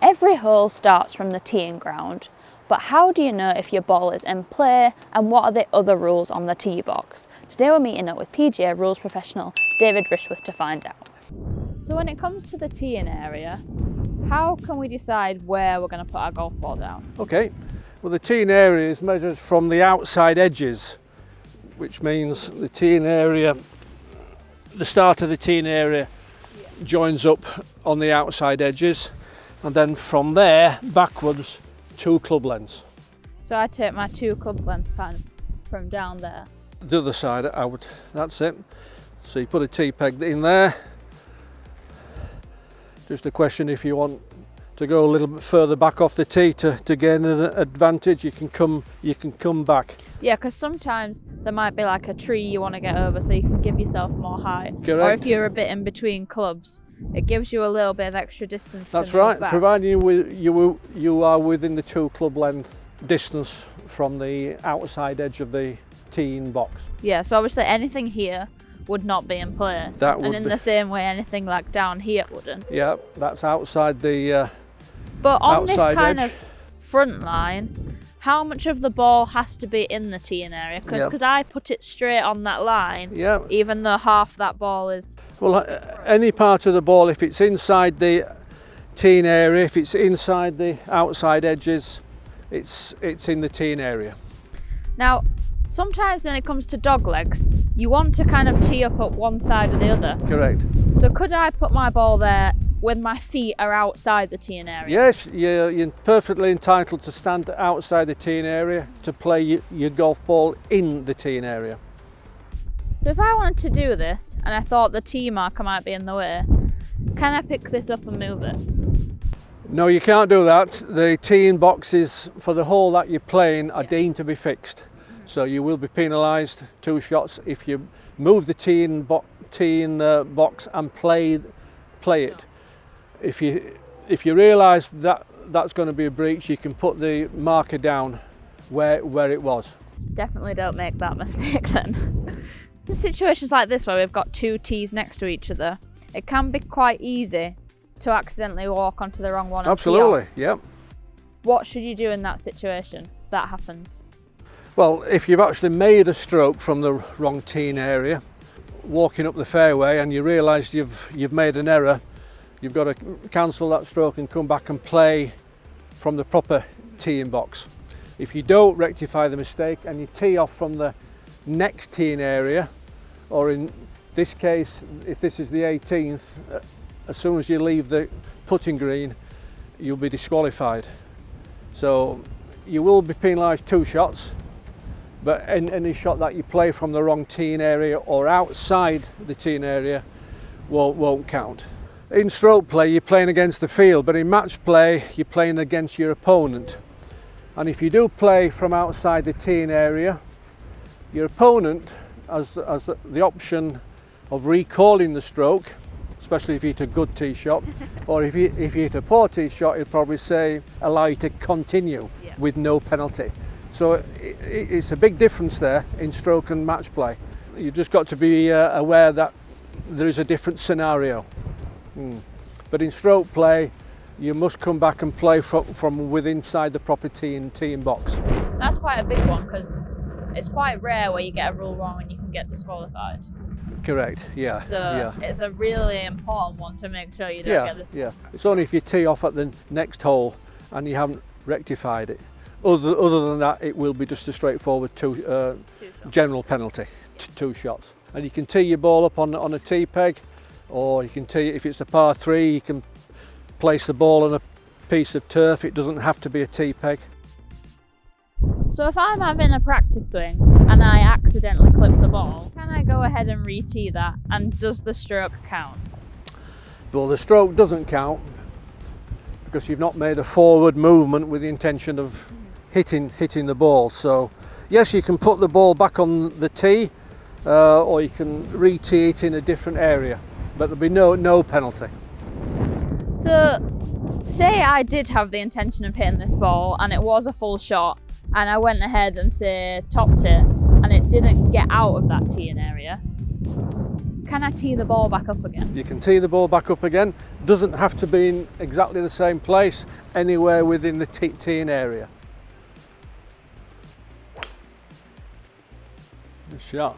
Every hole starts from the teeing ground, but how do you know if your ball is in play and what are the other rules on the tee box? Today we're meeting up with PGA rules professional David Rishworth to find out. So when it comes to the teeing area, how can we decide where we're going to put our golf ball down? Okay, well the teeing area is measured from the outside edges, which means the teeing area, the start of the teeing area joins up on the outside edges, and then from there backwards 2 club lengths. So I take my 2 club lengths from down there. The other side out, that's it. So you put a tee peg in there. Just a question if you want to go a little bit further back off the tee to gain an advantage, you can come back. Yeah, because sometimes there might be like a tree you want to get over so you can give yourself more height. Correct. Or if you're a bit in between clubs, it gives you a little bit of extra distance. That's to move right, back. providing you are within the 2 club length distance from the outside edge of the teeing box. Yeah, so obviously anything here would not be in play. And in the same way anything like down here wouldn't. Yeah, that's outside the But on this kind edge. of front line, how much of the ball has to be in the teeing area? Because could I put it straight on that line, even though half that ball is... Well, any part of the ball, if it's inside the teeing area, if it's inside the outside edges, it's in the teeing area. Now, sometimes when it comes to dog legs, you want to kind of tee up at one side or the other. Correct. So could I put my ball there when my feet are outside the teeing area? Yes, you're perfectly entitled to stand outside the teeing area to play your golf ball in the teeing area. So if I wanted to do this and I thought the tee marker might be in the way, can I pick this up and move it? No, you can't do that. The teeing boxes for the hole that you're playing are deemed to be fixed. So you will be penalised 2 shots if you move the teeing box and play it. If you realise that that's going to be a breach, you can put the marker down where it was. Definitely don't make that mistake then. In situations like this where we've got 2 tees next to each other, it can be quite easy to accidentally walk onto the wrong one. Absolutely, yep. What should you do in that situation if that happens? Well, if you've actually made a stroke from the wrong teeing area, walking up the fairway and you realise you've made an error, you've got to cancel that stroke and come back and play from the proper teeing box. If you don't rectify the mistake and you tee off from the next teeing area, or in this case, if this is the 18th, as soon as you leave the putting green, you'll be disqualified. So you will be penalised 2 shots, but any shot that you play from the wrong teeing area or outside the teeing area won't count. In stroke play, you're playing against the field, but in match play, you're playing against your opponent. And if you do play from outside the teeing area, your opponent has the option of recalling the stroke, especially if you hit a good tee shot, or if you hit a poor tee shot, he'll probably allow you to continue with no penalty. So it's a big difference there in stroke and match play. You've just got to be aware that there is a different scenario. But in stroke play, you must come back and play from within inside the proper teeing box. That's quite a big one because it's quite rare where you get a rule wrong and you can get disqualified. Correct, yeah. So it's a really important one to make sure you don't get this. Yeah, it's only if you tee off at the next hole and you haven't rectified it. Other than that, it will be just a straightforward general penalty, 2 shots. And you can tee your ball up on a tee peg, or you can tee, if it's a par 3, you can place the ball on a piece of turf. It doesn't have to be a tee peg. So if I'm having a practice swing and I accidentally clip the ball, can I go ahead and re-tee that? And does the stroke count? Well, the stroke doesn't count because you've not made a forward movement with the intention of hitting the ball. So yes, you can put the ball back on the tee, or you can re-tee it in a different area, but there'll be no penalty. So say I did have the intention of hitting this ball and it was a full shot, and I went ahead and topped it and it didn't get out of that teeing area, Can I tee the ball back up again? You can tee the ball back up again. Doesn't have to be in exactly the same place, anywhere within the teeing area. Good shot.